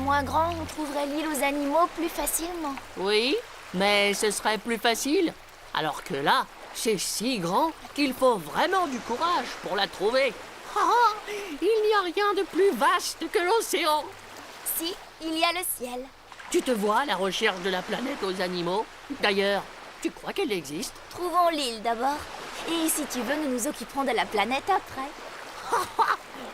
moins grand, on trouverait l'île aux animaux plus facilement. Oui, mais ce serait plus facile. Alors que là, c'est si grand qu'il faut vraiment du courage pour la trouver. Ah, il n'y a rien de plus vaste que l'océan. Si, il y a le ciel. Tu te vois à la recherche de la planète aux animaux? D'ailleurs, tu crois qu'elle existe? Trouvons l'île d'abord. Et si tu veux, nous nous occuperons de la planète après.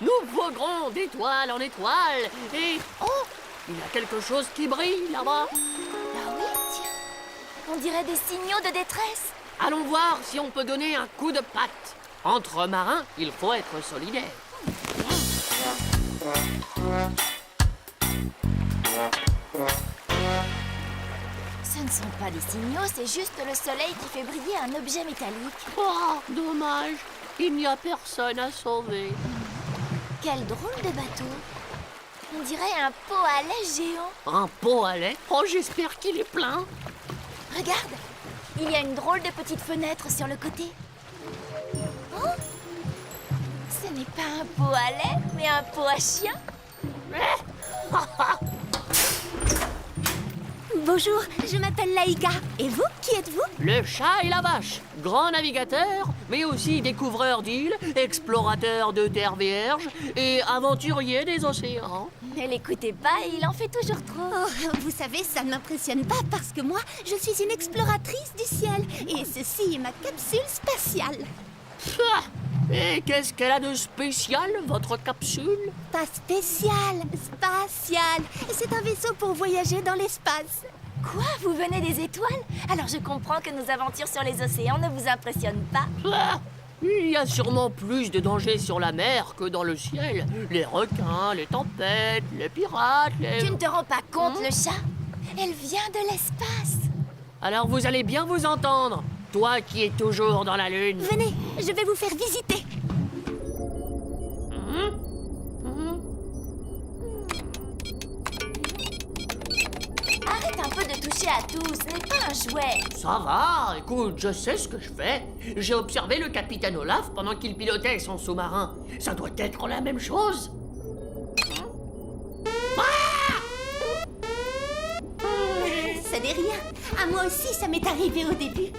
Nous voguerons d'étoile en étoile et... Oh, il y a quelque chose qui brille là-bas. Ah oui, tiens. On dirait des signaux de détresse. Allons voir si on peut donner un coup de patte. Entre marins, il faut être solidaire. Ce ne sont pas des signaux, c'est juste le soleil qui fait briller un objet métallique. Oh, dommage. Il n'y a personne à sauver. Quel drôle de bateau. On dirait un pot à lait géant. Un pot à lait? Oh, j'espère qu'il est plein. Regarde, il y a une drôle de petite fenêtre sur le côté. Oh, ce n'est pas un pot à lait, mais un pot à chien. Bonjour, je m'appelle Laïka. Et vous, qui êtes-vous? Le chat et la vache, grand navigateur, mais aussi découvreur d'îles, explorateur de terres vierges et aventurier des océans. Ne l'écoutez pas, il en fait toujours trop. Oh, vous savez, ça ne m'impressionne pas parce que moi, je suis une exploratrice du ciel. Et ceci est ma capsule spatiale. Ah, et qu'est-ce qu'elle a de spécial, votre capsule? Pas spécial, spatial. C'est un vaisseau pour voyager dans l'espace. Quoi? Vous venez des étoiles? Alors je comprends que nos aventures sur les océans ne vous impressionnent pas. Ah, il y a sûrement plus de dangers sur la mer que dans le ciel. Les requins, les tempêtes, les pirates, les... Tu ne te rends pas compte, le chat? Elle vient de l'espace. Alors vous allez bien vous entendre, toi qui es toujours dans la lune. Venez, je vais vous faire visiter. Arrête un peu de toucher à tout, ce n'est pas un jouet. Ça va, écoute, je sais ce que je fais. J'ai observé le capitaine Olaf pendant qu'il pilotait son sous-marin. Ça doit être la même chose. Ça n'est rien. À moi aussi, ça m'est arrivé au début.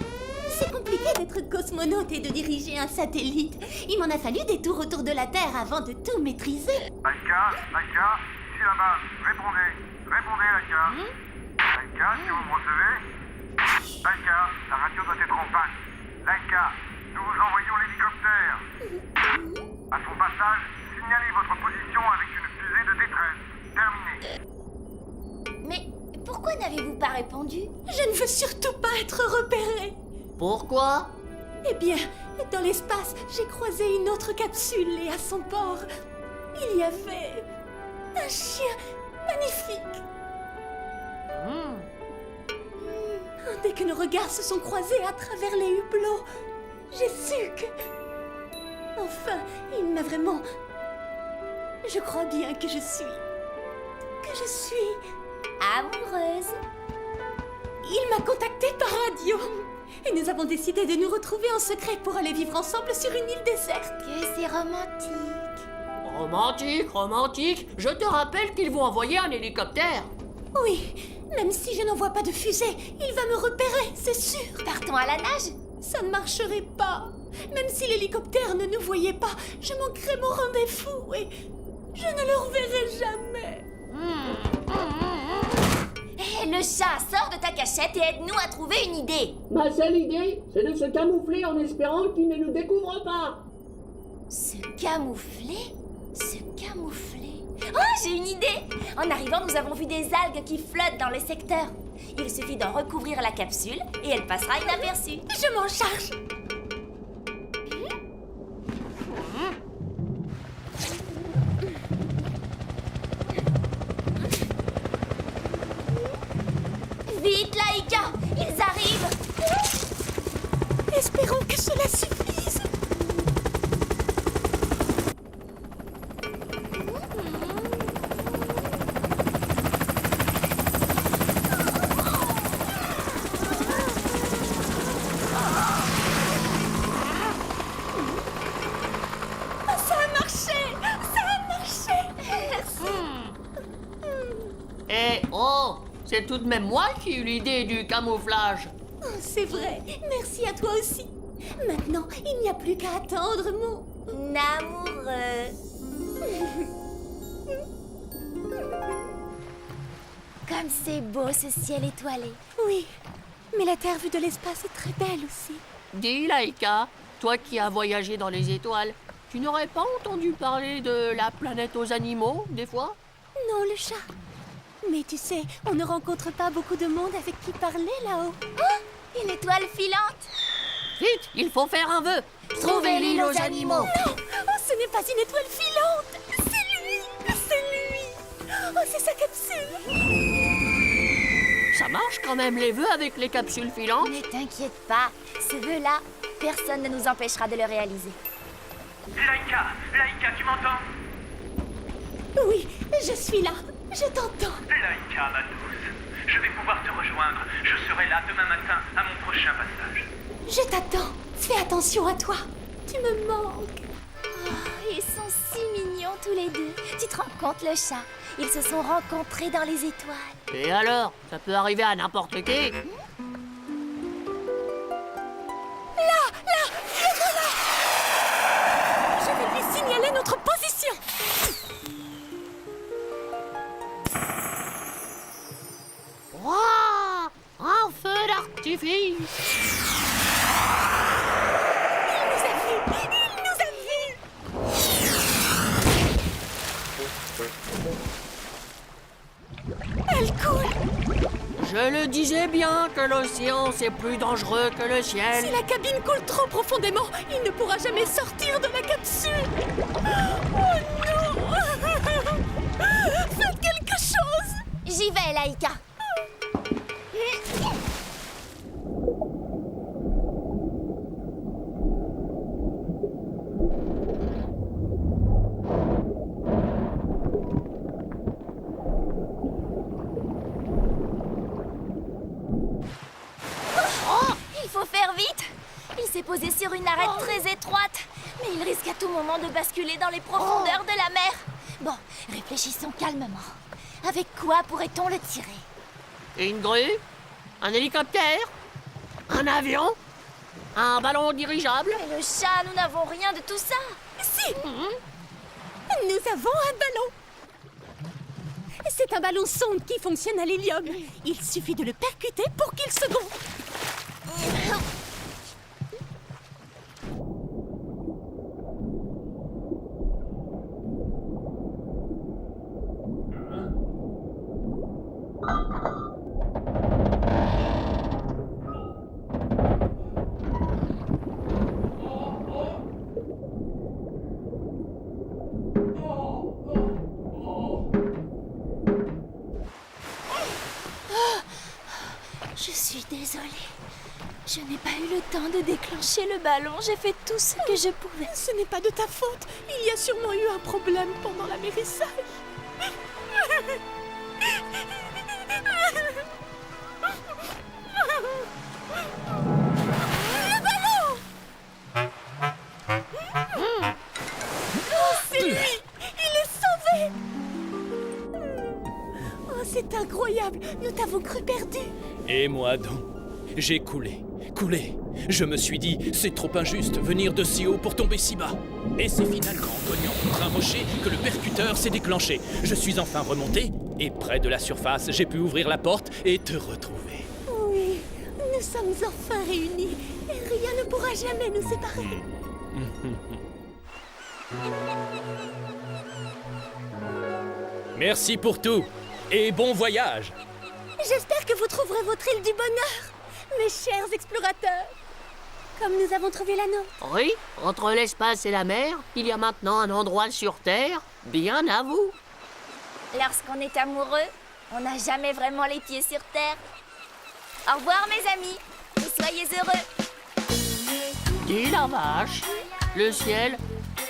C'est compliqué d'être cosmonaute et de diriger un satellite. Il m'en a fallu des tours autour de la Terre avant de tout maîtriser. Laïka, ici là-bas, répondez Laïka. Laïka, si vous me recevez. Laïka, la radio doit être en panne. Laïka, nous vous envoyons l'hélicoptère. À son passage, signalez votre position avec une fusée de détresse. Terminé. Mais pourquoi n'avez-vous pas répondu? Je ne veux surtout pas être repérée. Pourquoi? Eh bien, dans l'espace, j'ai croisé une autre capsule et à son bord, il y avait un chien magnifique. Dès que nos regards se sont croisés à travers les hublots, j'ai su que... Enfin, il m'a vraiment... Je crois bien que je suis... Amoureuse. Il m'a contacté par radio. Et nous avons décidé de nous retrouver en secret pour aller vivre ensemble sur une île déserte. Que c'est romantique. Romantique, romantique. Je te rappelle qu'ils vont envoyer un hélicoptère. Oui, même si je n'envoie pas de fusée, il va me repérer, c'est sûr. Partons à la nage. Ça ne marcherait pas. Même si l'hélicoptère ne nous voyait pas, je manquerais mon rendez-vous et je ne le reverrai jamais. Hé, le chat, sors de ta cachette et aide-nous à trouver une idée. Ma seule idée, c'est de se camoufler en espérant qu'il ne nous découvre pas. Se camoufler? Se camoufler. Oh, j'ai une idée! En arrivant, nous avons vu des algues qui flottent dans le secteur. Il suffit d'en recouvrir la capsule et elle passera inaperçue. Je m'en charge. Vite, Laïka! Ils arrivent! Espérons que cela suffise. Ça a marché! Ça a marché! Merci. Eh oh, c'est tout de même moi qui ai eu l'idée du camouflage. Oh, c'est vrai. Merci à toi aussi. Maintenant, il n'y a plus qu'à attendre mon... Amoureux. Comme c'est beau ce ciel étoilé. Oui, mais la Terre vue de l'espace est très belle aussi. Dis, Laïka, toi qui as voyagé dans les étoiles, tu n'aurais pas entendu parler de la planète aux animaux, des fois? Non, le chat. Mais tu sais, on ne rencontre pas beaucoup de monde avec qui parler là-haut. Oh, une étoile filante. Vite, il faut faire un vœu. Trouvez l'île aux animaux. Non, oh, ce n'est pas une étoile filante. C'est lui. C'est lui. Oh, c'est sa capsule. Ça marche quand même les vœux avec les capsules filantes. Ne t'inquiète pas, ce vœu-là, personne ne nous empêchera de le réaliser. Laïka, tu m'entends? Oui, je suis là. Je t'entends. Laïka, ma douce, je vais pouvoir te rejoindre. Je serai là demain matin à mon prochain passage. Je t'attends. Fais attention à toi. Tu me manques. Oh, ils sont si mignons tous les deux. Tu te rends compte, le chat? Ils se sont rencontrés dans les étoiles. Et alors, ça peut arriver à n'importe qui. Je vais lui signaler notre position. Waouh, un feu d'artifice. Il nous a vus. Il nous a vus. Elle coule. Je le disais bien que l'océan c'est plus dangereux que le Si ciel. la cabine coule trop profondément, il ne pourra jamais sortir de la capsule. Oh non. Faites quelque chose. J'y vais, Laïka. Il faut faire vite. Il s'est posé sur une arête très étroite, mais il risque à tout moment de basculer dans les profondeurs de la mer. Bon, réfléchissons calmement. Avec quoi pourrait-on le tirer? Une grue? Un hélicoptère? Un avion? Un ballon dirigeable? Mais le chat, nous n'avons rien de tout ça. Si. Nous avons un ballon. C'est un ballon sonde qui fonctionne à l'hélium. Il suffit de le percuter pour qu'il se gonfle. Je suis désolée. Je n'ai pas eu le temps de déclencher le ballon. J'ai fait tout ce que je pouvais. Ce n'est pas de ta faute. Il y a sûrement eu un problème pendant l'amérissage. Le ballon! Oh, c'est lui! Il est sauvé! Oh, c'est incroyable! Nous t'avons cru perdu! Et moi donc, j'ai coulé. Je me suis dit, c'est trop injuste, venir de si haut pour tomber si bas. Et c'est finalement en cognant contre un rocher que le percuteur s'est déclenché. Je suis enfin remonté, et près de la surface, j'ai pu ouvrir la porte et te retrouver. Oui, nous sommes enfin réunis, et rien ne pourra jamais nous séparer. Merci pour tout, et bon voyage. J'espère que vous trouverez votre île du bonheur, mes chers explorateurs, comme nous avons trouvé la nôtre. Oui, entre l'espace et la mer, il y a maintenant un endroit sur Terre, bien à vous. Lorsqu'on est amoureux, on n'a jamais vraiment les pieds sur terre. Au revoir, mes amis. Et soyez heureux. Dis la vache, le ciel,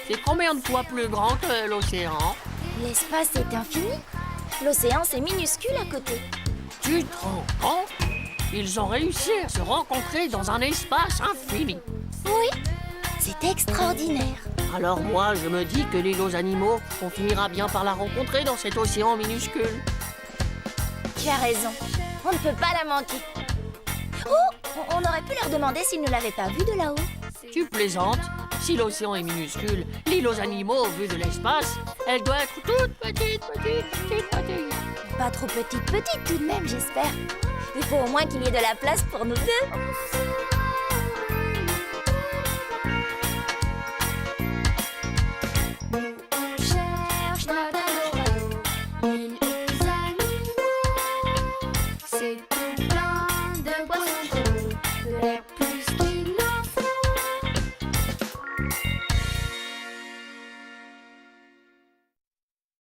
c'est combien de fois plus grand que l'océan? L'espace est infini. L'océan, c'est minuscule à côté. Tu te rends compte? Ils ont réussi à se rencontrer dans un espace infini. Oui, c'est extraordinaire. Alors moi, je me dis que l'île aux animaux, on finira bien par la rencontrer dans cet océan minuscule. Tu as raison. On ne peut pas la manquer. Oh, on aurait pu leur demander s'ils ne l'avaient pas vue de là-haut. Tu plaisantes? Si l'océan est minuscule, l'île aux animaux, vue de l'espace, elle doit être toute petite. Pas trop petite tout de même, j'espère. Il faut au moins qu'il y ait de la place pour nous deux.